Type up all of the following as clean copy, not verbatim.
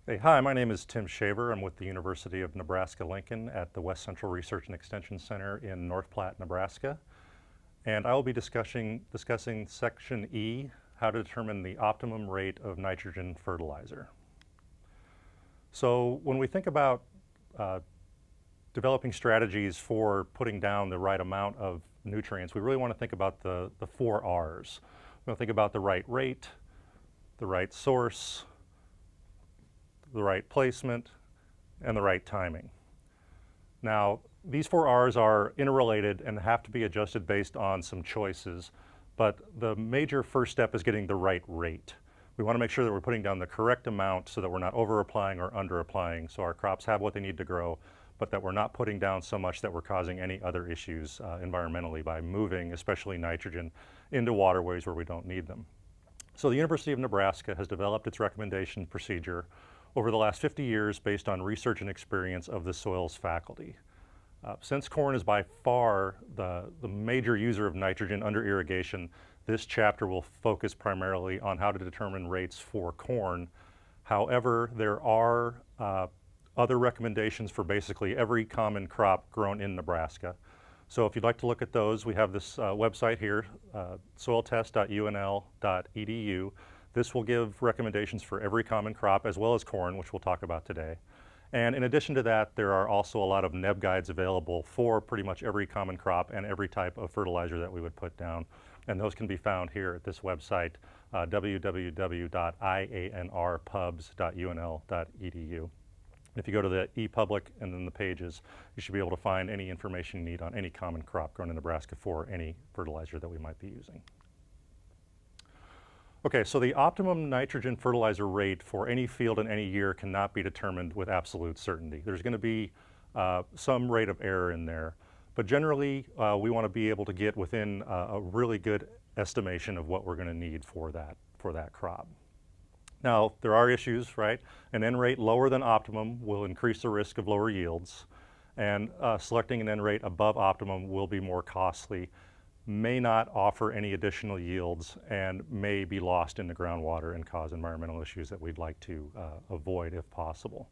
Hey, hi, my name is Tim Shaver. I'm with the University of Nebraska-Lincoln at the West Central Research and Extension Center in North Platte, Nebraska. And I will be discussing Section E, how to determine the optimum rate of nitrogen fertilizer. So when we think about developing strategies for putting down the right amount of nutrients, we really want to think about the 4 R's. We want to think about the right rate, the right source, the right placement, and the right timing. Now, these 4 R's are interrelated and have to be adjusted based on some choices, but the major first step is getting the right rate. We want to make sure that we're putting down the correct amount so that we're not over-applying or under-applying, so our crops have what they need to grow, but that we're not putting down so much that we're causing any other issues environmentally by moving, especially nitrogen, into waterways where we don't need them. So the University of Nebraska has developed its recommendation procedure over the last 50 years based on research and experience of the soils faculty. Since corn is by far the major user of nitrogen under irrigation, this chapter will focus primarily on how to determine rates for corn. However, there are other recommendations for basically every common crop grown in Nebraska. So if you'd like to look at those, we have this website here, soiltest.unl.edu. This will give recommendations for every common crop as well as corn, which we'll talk about today. And in addition to that, there are also a lot of NEB guides available for pretty much every common crop and every type of fertilizer that we would put down. And those can be found here at this website, www.ianrpubs.unl.edu. If you go to the ePublic and then the pages, you should be able to find any information you need on any common crop grown in Nebraska for any fertilizer that we might be using. Okay, so the optimum nitrogen fertilizer rate for any field in any year cannot be determined with absolute certainty. There's going to be some rate of error in there, but generally we want to be able to get within a really good estimation of what we're going to need for that crop. Now, there are issues, right? An N rate lower than optimum will increase the risk of lower yields, and selecting an N rate above optimum will be more costly, may not offer any additional yields, and may be lost in the groundwater and cause environmental issues that we'd like to avoid if possible.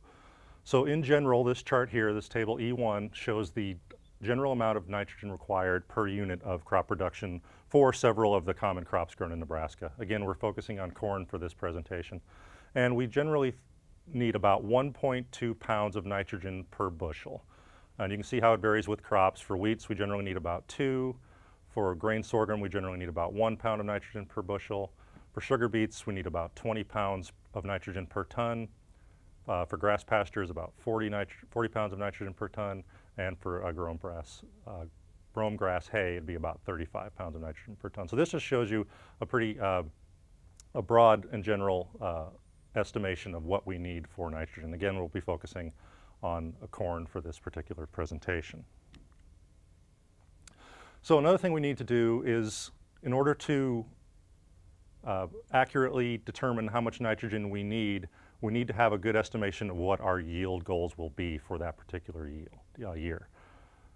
So in general, this chart here, this table E1, shows the general amount of nitrogen required per unit of crop production for several of the common crops grown in Nebraska. Again, we're focusing on corn for this presentation. And we generally need about 1.2 pounds of nitrogen per bushel. And you can see how it varies with crops. For wheats, we generally need about 2. For grain sorghum, we generally need about 1 pound of nitrogen per bushel. For sugar beets, we need about 20 pounds of nitrogen per ton. For grass pastures, about 40 pounds of nitrogen per ton. And for brome grass hay, it'd be about 35 pounds of nitrogen per ton. So this just shows you a pretty a broad and general estimation of what we need for nitrogen. Again, we'll be focusing on corn for this particular presentation. So another thing we need to do is, in order to accurately determine how much nitrogen we need to have a good estimation of what our yield goals will be for that particular year.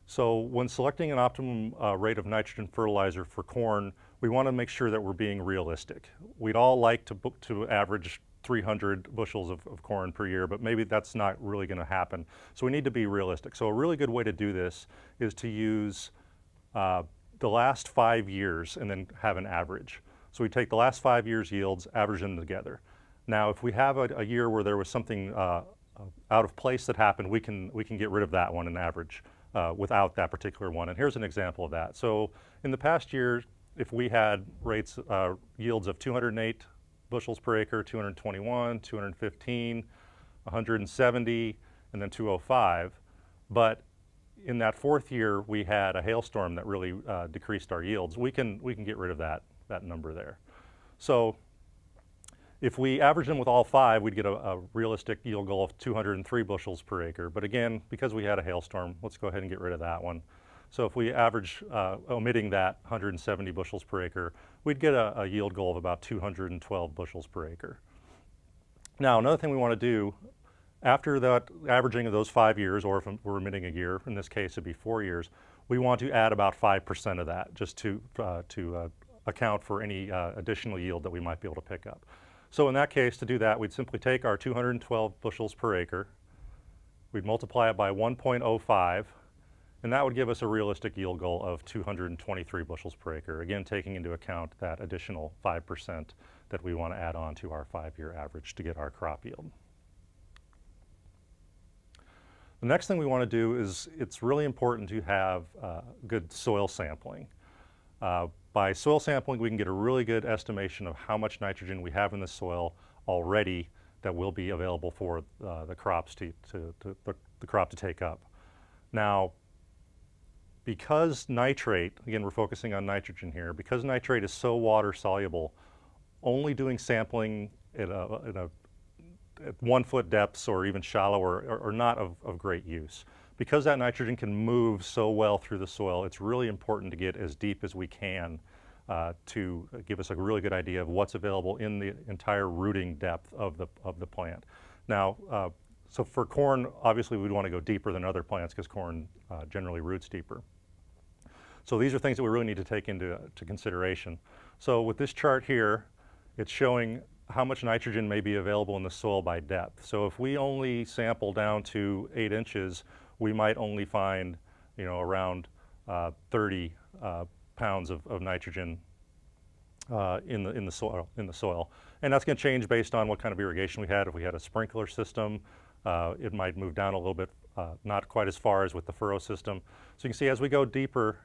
So when selecting an optimum rate of nitrogen fertilizer for corn, we want to make sure that we're being realistic. We'd all like to average 300 bushels of corn per year, but maybe that's not really going to happen. So we need to be realistic. So a really good way to do this is to use the last 5 years and then have an average. So we take the last 5 years' yields, average them together. Now, if we have a year where there was something out of place that happened, we can get rid of that one and average without that particular one. And here's an example of that. So in the past year, if we had yields of 208 bushels per acre, 221, 215, 170, and then 205, but in that 4th year, we had a hailstorm that really decreased our yields. We can get rid of that number there. So if we average them with all 5, we'd get a realistic yield goal of 203 bushels per acre. But again, because we had a hailstorm, let's go ahead and get rid of that one. So if we average, omitting that 170 bushels per acre, we'd get a yield goal of about 212 bushels per acre. Now, another thing we want to do, after that averaging of those 5 years, or if we're omitting a year, in this case it'd be 4 years, we want to add about 5% of that just to account for any additional yield that we might be able to pick up. So in that case, to do that, we'd simply take our 212 bushels per acre, we'd multiply it by 1.05, and that would give us a realistic yield goal of 223 bushels per acre, again taking into account that additional 5% that we want to add on to our 5-year average to get our crop yield. The next thing we want to do is it's really important to have good soil sampling. By soil sampling, we can get a really good estimation of how much nitrogen we have in the soil already that will be available for the crop to take up. Now, because nitrate, again we're focusing on nitrogen here, because nitrate is so water soluble, only doing sampling at 1 foot depths or even shallower are not of great use. Because that nitrogen can move so well through the soil, it's really important to get as deep as we can to give us a really good idea of what's available in the entire rooting depth of the plant. Now, so for corn, obviously we'd want to go deeper than other plants because corn generally roots deeper. So these are things that we really need to take into consideration. So with this chart here, it's showing how much nitrogen may be available in the soil by depth. So if we only sample down to 8 inches, we might only find, around 30 pounds of nitrogen in the soil. And that's going to change based on what kind of irrigation we had. If we had a sprinkler system, it might move down a little bit, not quite as far as with the furrow system. So you can see as we go deeper,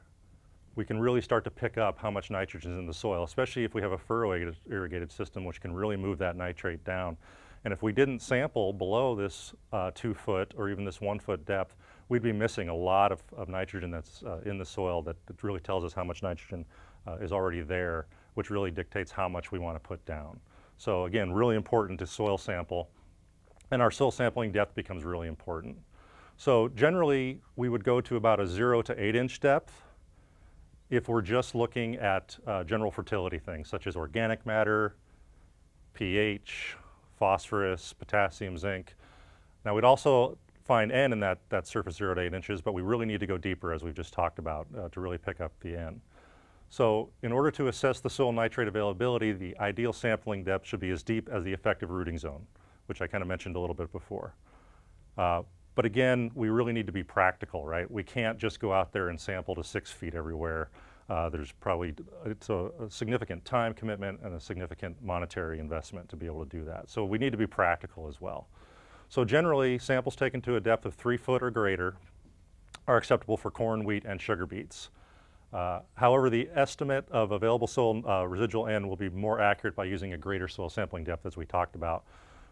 we can really start to pick up how much nitrogen is in the soil, especially if we have a furrow irrigated system, which can really move that nitrate down. And if we didn't sample below this 2 foot or even this 1 foot depth, we'd be missing a lot of nitrogen that's in the soil that really tells us how much nitrogen is already there, which really dictates how much we want to put down. So again, really important to soil sample, and our soil sampling depth becomes really important. So generally, we would go to about a 0 to 8 inch depth if we're just looking at general fertility things such as organic matter, pH, phosphorus, potassium, zinc. Now we'd also find N in that surface 0 to 8 inches, but we really need to go deeper, as we've just talked about, to really pick up the N. So in order to assess the soil nitrate availability, the ideal sampling depth should be as deep as the effective rooting zone, which I kind of mentioned a little bit before. But again, we really need to be practical, right? We can't just go out there and sample to 6 feet everywhere. It's a significant time commitment and a significant monetary investment to be able to do that. So we need to be practical as well. So generally, samples taken to a depth of 3 foot or greater are acceptable for corn, wheat, and sugar beets. However, the estimate of available soil residual N will be more accurate by using a greater soil sampling depth, as we talked about.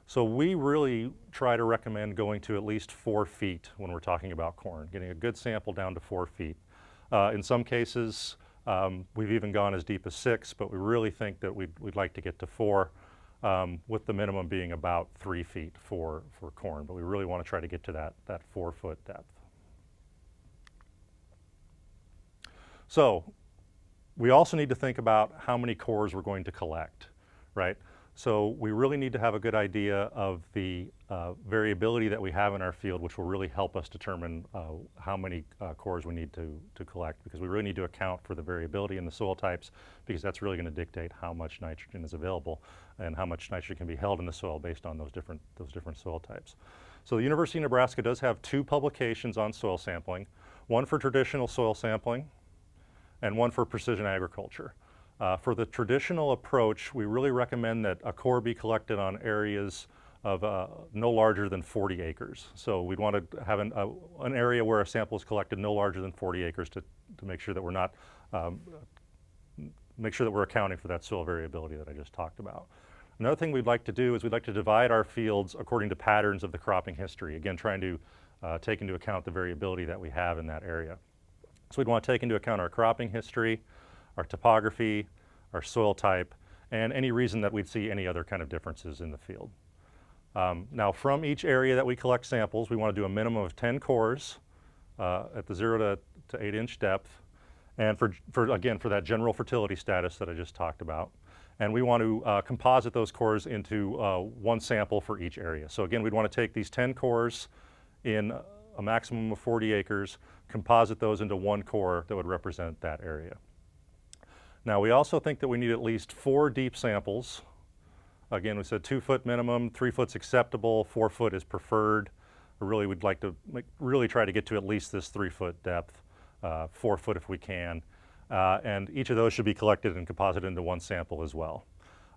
So we really try to recommend going to at least 4 feet when we're talking about corn, getting a good sample down to 4 feet. In some cases, we've even gone as deep as 6, but we really think that we'd like to get to 4, with the minimum being about 3 feet for corn. But we really want to try to get to that 4 foot depth. So we also need to think about how many cores we're going to collect, right? So we really need to have a good idea of the variability that we have in our field, which will really help us determine how many cores we need to collect, because we really need to account for the variability in the soil types, because that's really going to dictate how much nitrogen is available and how much nitrogen can be held in the soil based on those different soil types. So the University of Nebraska does have 2 publications on soil sampling, one for traditional soil sampling and one for precision agriculture. For the traditional approach, we really recommend that a core be collected on areas of no larger than 40 acres. So we'd want to have an area where a sample is collected no larger than 40 acres to make sure that we're not, make sure that we're accounting for that soil variability that I just talked about. Another thing we'd like to do is we'd like to divide our fields according to patterns of the cropping history, again trying to take into account the variability that we have in that area. So we'd want to take into account our cropping history, our topography, our soil type, and any reason that we'd see any other kind of differences in the field. Now from each area that we collect samples, we want to do a minimum of 10 cores at the 0 to 8 inch depth, and for that general fertility status that I just talked about. And we want to composite those cores into one sample for each area. So again, we'd want to take these 10 cores in a maximum of 40 acres, composite those into one core that would represent that area. Now we also think that we need at least 4 deep samples Again, we said 2 foot minimum, 3 foot's acceptable, 4 foot is preferred. Really, we'd like to really try to get to at least this 3 foot depth, 4 foot if we can. And each of those should be collected and composited into one sample as well.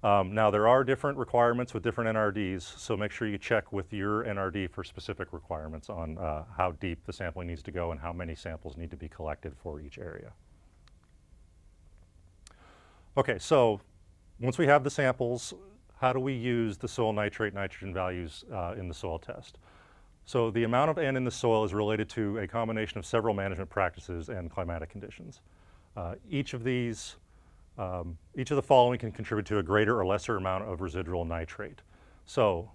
Now, there are different requirements with different NRDs, so make sure you check with your NRD for specific requirements on how deep the sampling needs to go and how many samples need to be collected for each area. Okay, so once we have the samples, how do we use the soil nitrate nitrogen values in the soil test? So the amount of N in the soil is related to a combination of several management practices and climatic conditions. Each of the following can contribute to a greater or lesser amount of residual nitrate. So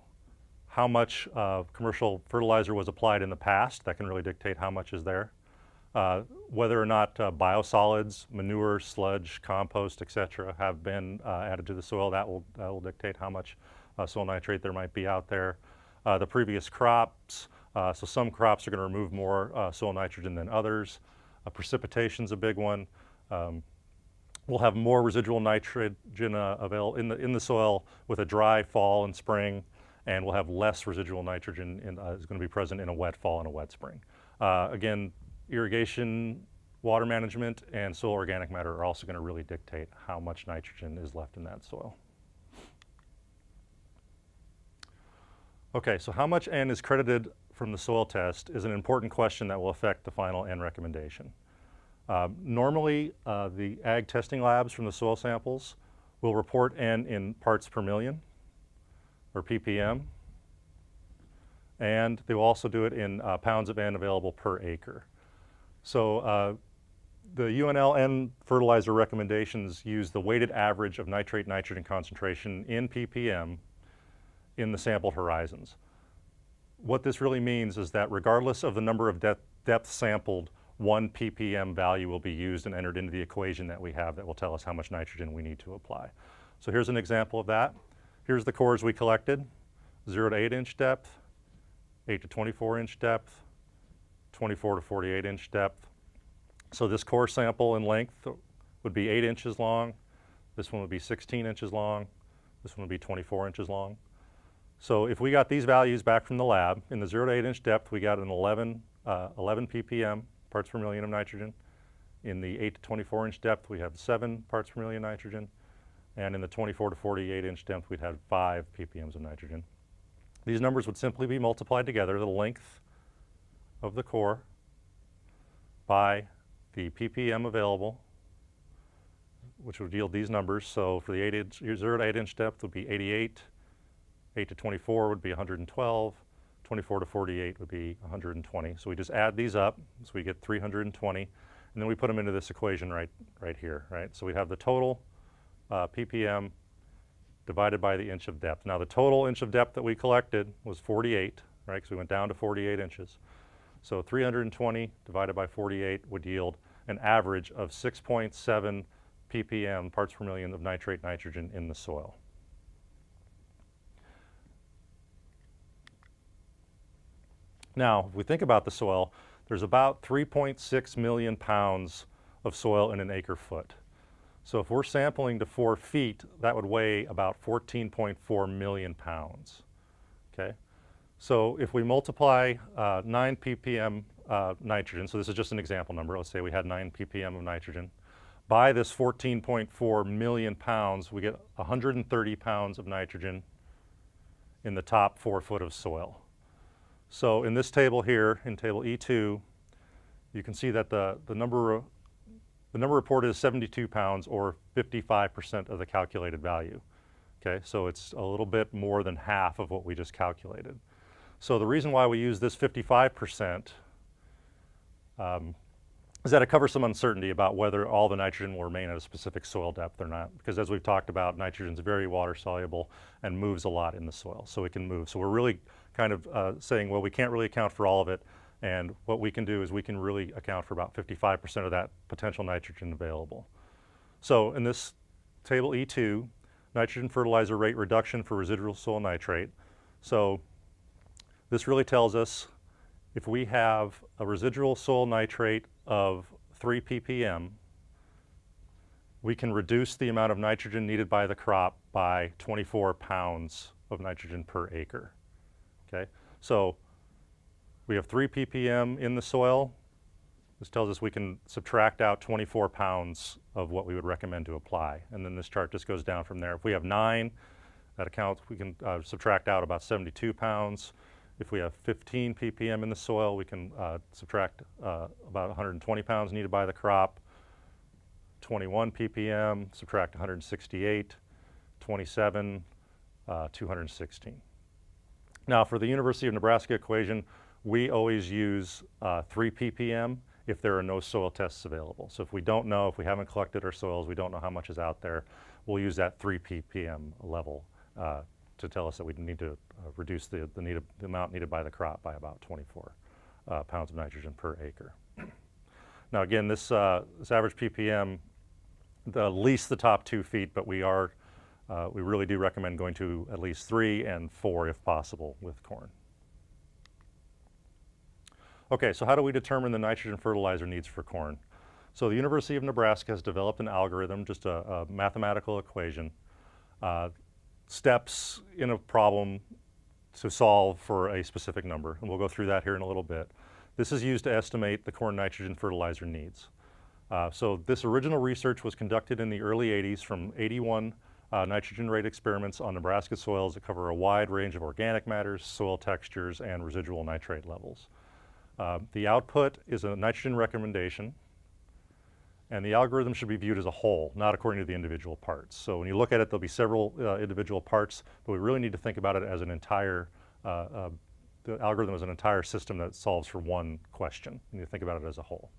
how much commercial fertilizer was applied in the past, that can really dictate how much is there. Whether or not biosolids, manure, sludge, compost, etc. have been added to the soil, that will dictate how much soil nitrate there might be out there. The previous crops, so some crops are going to remove more soil nitrogen than others. Precipitation's a big one. We'll have more residual nitrogen available in the soil with a dry fall and spring, and we'll have less residual nitrogen is going to be present in a wet fall and a wet spring. Again, irrigation, water management, and soil organic matter are also going to really dictate how much nitrogen is left in that soil. Okay, so how much N is credited from the soil test is an important question that will affect the final N recommendation. Normally, the ag testing labs from the soil samples will report N in parts per million, or ppm, and they will also do it in pounds of N available per acre. So the UNL N fertilizer recommendations use the weighted average of nitrate nitrogen concentration in ppm in the sampled horizons. What this really means is that regardless of the number of depth sampled, 1 ppm value will be used and entered into the equation that we have that will tell us how much nitrogen we need to apply. So here's an example of that. Here's the cores we collected: 0 to 8 inch depth, 8 to 24 inch depth, 24 to 48 inch depth. So this core sample in length would be 8 inches long. This one would be 16 inches long. This one would be 24 inches long. So if we got these values back from the lab, in the 0 to 8 inch depth, we got an 11 ppm, parts per million of nitrogen. In the 8 to 24 inch depth, we had 7 parts per million nitrogen. And in the 24 to 48 inch depth, we'd have 5 ppms of nitrogen. These numbers would simply be multiplied together, the length of the core by the ppm available, which would yield these numbers. So for the 0 to 8 inch depth would be 88, 8 to 24 would be 112, 24 to 48 would be 120. So we just add these up, so we get 320, and then we put them into this equation right here, right? So we have the total ppm divided by the inch of depth. Now the total inch of depth that we collected was 48, right? Because we went down to 48 inches. So 320 divided by 48 would yield an average of 6.7 ppm, parts per million, of nitrate nitrogen in the soil. Now, if we think about the soil, there's about 3.6 million pounds of soil in an acre foot. So if we're sampling to 4 feet, that would weigh about 14.4 million pounds, okay? So if we multiply 9 ppm nitrogen, so this is just an example number, let's say we had 9 ppm of nitrogen, by this 14.4 million pounds, we get 130 pounds of nitrogen in the top 4 foot of soil. So in this table here, in table E2, you can see that the number reported is 72 pounds, or 55% of the calculated value. Okay, so it's a little bit more than half of what we just calculated. So the reason why we use this 55% is that it covers some uncertainty about whether all the nitrogen will remain at a specific soil depth or not. Because as we've talked about, nitrogen is very water soluble and moves a lot in the soil, so it can move. So we're really kind of saying, well, we can't really account for all of it, and what we can do is we can really account for about 55% of that potential nitrogen available. So in this table E2, nitrogen fertilizer rate reduction for residual soil nitrate. So this really tells us if we have a residual soil nitrate of 3 ppm, we can reduce the amount of nitrogen needed by the crop by 24 pounds of nitrogen per acre. Okay, so we have 3 ppm in the soil. This tells us we can subtract out 24 pounds of what we would recommend to apply. And then this chart just goes down from there. If we have 9, that accounts, we can subtract out about 72 pounds. If we have 15 ppm in the soil, we can subtract about 120 pounds needed by the crop. 21 ppm, subtract 168, 27, 216. Now for the University of Nebraska equation, we always use 3 ppm if there are no soil tests available. So if we don't know, if we haven't collected our soils, we don't know how much is out there, we'll use that 3 ppm level to tell us that we need to reduce the amount needed by the crop by about 24 pounds of nitrogen per acre. Now again, this average ppm, at least the top 2 feet, but we really do recommend going to at least 3 and 4 if possible with corn. Okay, so how do we determine the nitrogen fertilizer needs for corn? So the University of Nebraska has developed an algorithm, just a mathematical equation, steps in a problem to solve for a specific number, and we'll go through that here in a little bit. This is used to estimate the corn nitrogen fertilizer needs. So this original research was conducted in the early 80s from 81 nitrogen rate experiments on Nebraska soils that cover a wide range of organic matters, soil textures, and residual nitrate levels. The output is a nitrogen recommendation, and the algorithm should be viewed as a whole, not according to the individual parts. So when you look at it, there'll be several individual parts, but we really need to think about it as an entire, the algorithm as an entire system that solves for one question. You need to think about it as a whole.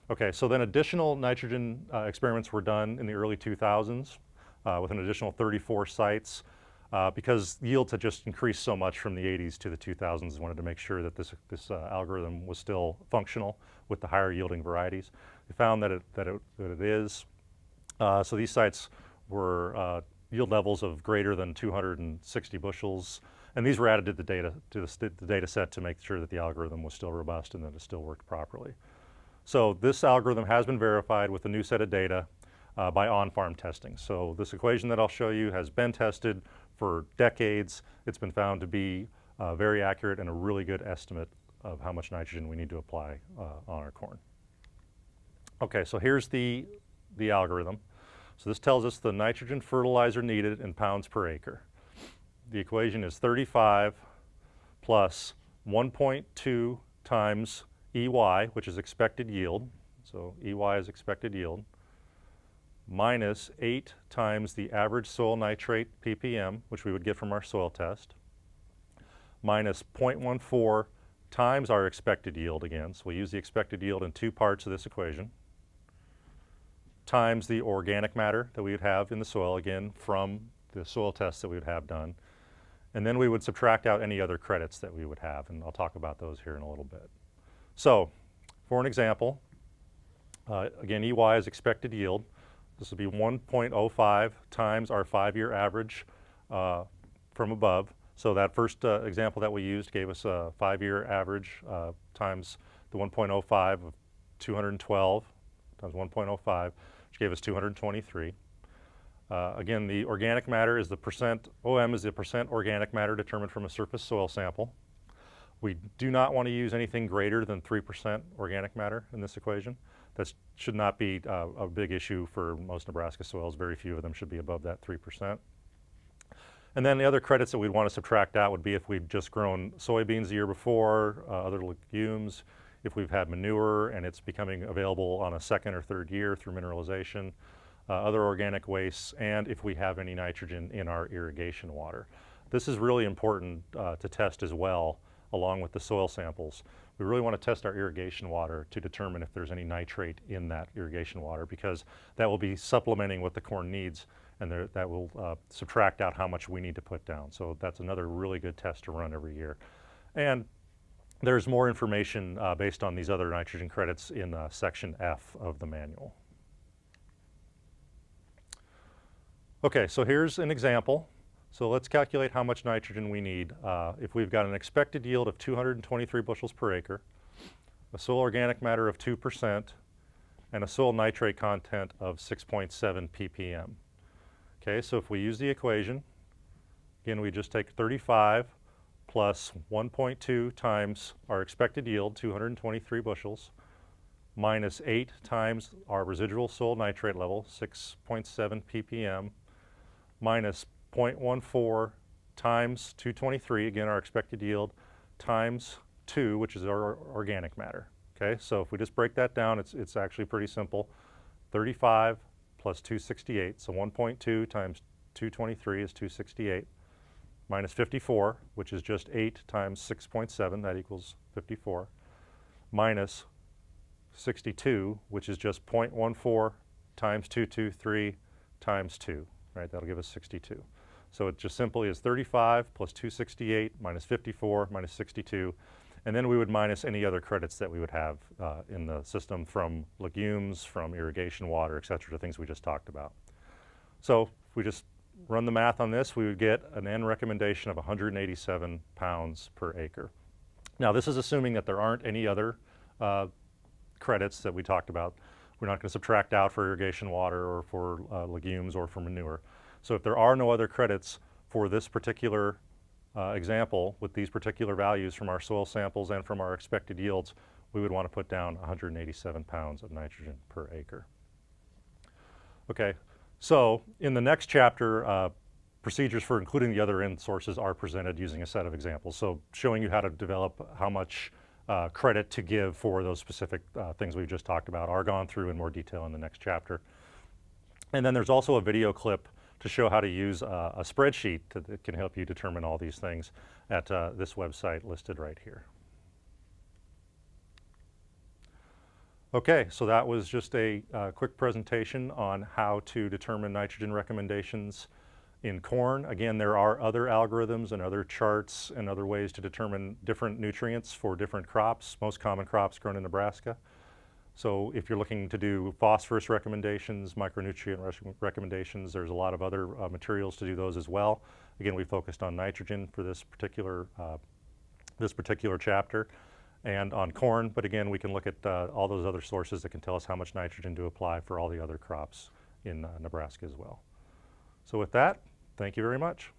Okay, so then additional nitrogen experiments were done in the early 2000s with an additional 34 sites. Because yields had just increased so much from the 80s to the 2000s, wanted to make sure that this algorithm was still functional with the higher yielding varieties. We found that it is. So these sites were yield levels of greater than 260 bushels, and these were added to the data set to make sure that the algorithm was still robust and that it still worked properly. So this algorithm has been verified with a new set of data by on-farm testing. So this equation that I'll show you has been tested for decades. It's been found to be very accurate and a really good estimate of how much nitrogen we need to apply on our corn. Okay, so here's the algorithm. So this tells us the nitrogen fertilizer needed in pounds per acre. The equation is 35 plus 1.2 times EY, which is expected yield. So EY is expected yield, minus 8 times the average soil nitrate ppm, which we would get from our soil test, minus 0.14 times our expected yield again. So we use the expected yield in 2 parts of this equation, times the organic matter that we would have in the soil, again, from the soil tests that we would have done. And then we would subtract out any other credits that we would have, and I'll talk about those here in a little bit. So, for an example, again, EY is expected yield. This would be 1.05 times our 5-year average from above. So that first example that we used gave us a 5-year average times the 1.05 of 212 times 1.05, which gave us 223. Again, the organic matter is the percent, OM is the percent organic matter determined from a surface soil sample. We do not want to use anything greater than 3% organic matter in this equation. That should not be a big issue for most Nebraska soils. Very few of them should be above that 3%. And then the other credits that we'd want to subtract out would be if we'd just grown soybeans the year before, other legumes, if we've had manure and it's becoming available on a 2nd or 3rd year through mineralization, other organic wastes, and if we have any nitrogen in our irrigation water. This is really important to test as well, along with the soil samples. We really want to test our irrigation water to determine if there's any nitrate in that irrigation water, because that will be supplementing what the corn needs, and that will subtract out how much we need to put down. So that's another really good test to run every year. And there's more information based on these other nitrogen credits in section F of the manual. Okay, so here's an example. So let's calculate how much nitrogen we need. If we've got an expected yield of 223 bushels per acre, a soil organic matter of 2%, and a soil nitrate content of 6.7 ppm. Okay, so if we use the equation, again, we just take 35 plus 1.2 times our expected yield, 223 bushels, minus 8 times our residual soil nitrate level, 6.7 ppm, minus 0.14 times 223, again our expected yield, times 2, which is our organic matter. Okay, so if we just break that down, it's actually pretty simple. 35 plus 268, so 1.2 times 223 is 268, minus 54, which is just 8 times 6.7, that equals 54, minus 62, which is just 0.14 times 223 times 2, right? That'll give us 62. So it just simply is 35 plus 268 minus 54 minus 62, and then we would minus any other credits that we would have in the system from legumes, from irrigation water, et cetera, the things we just talked about. So if we just run the math on this, we would get an N recommendation of 187 pounds per acre. Now this is assuming that there aren't any other credits that we talked about. We're not going to subtract out for irrigation water or for legumes or for manure. So if there are no other credits for this particular example with these particular values from our soil samples and from our expected yields, we would want to put down 187 pounds of nitrogen per acre. Okay, so in the next chapter, procedures for including the other N sources are presented using a set of examples. So showing you how to develop how much credit to give for those specific things we've just talked about are gone through in more detail in the next chapter. And then there's also a video clip to show how to use a spreadsheet that can help you determine all these things at this website listed right here. Okay, so that was just a quick presentation on how to determine nitrogen recommendations in corn. Again, there are other algorithms and other charts and other ways to determine different nutrients for different crops, most common crops grown in Nebraska. So if you're looking to do phosphorus recommendations, micronutrient recommendations, there's a lot of other materials to do those as well. Again, we focused on nitrogen for this particular chapter and on corn, but again, we can look at all those other sources that can tell us how much nitrogen to apply for all the other crops in Nebraska as well. So with that, thank you very much.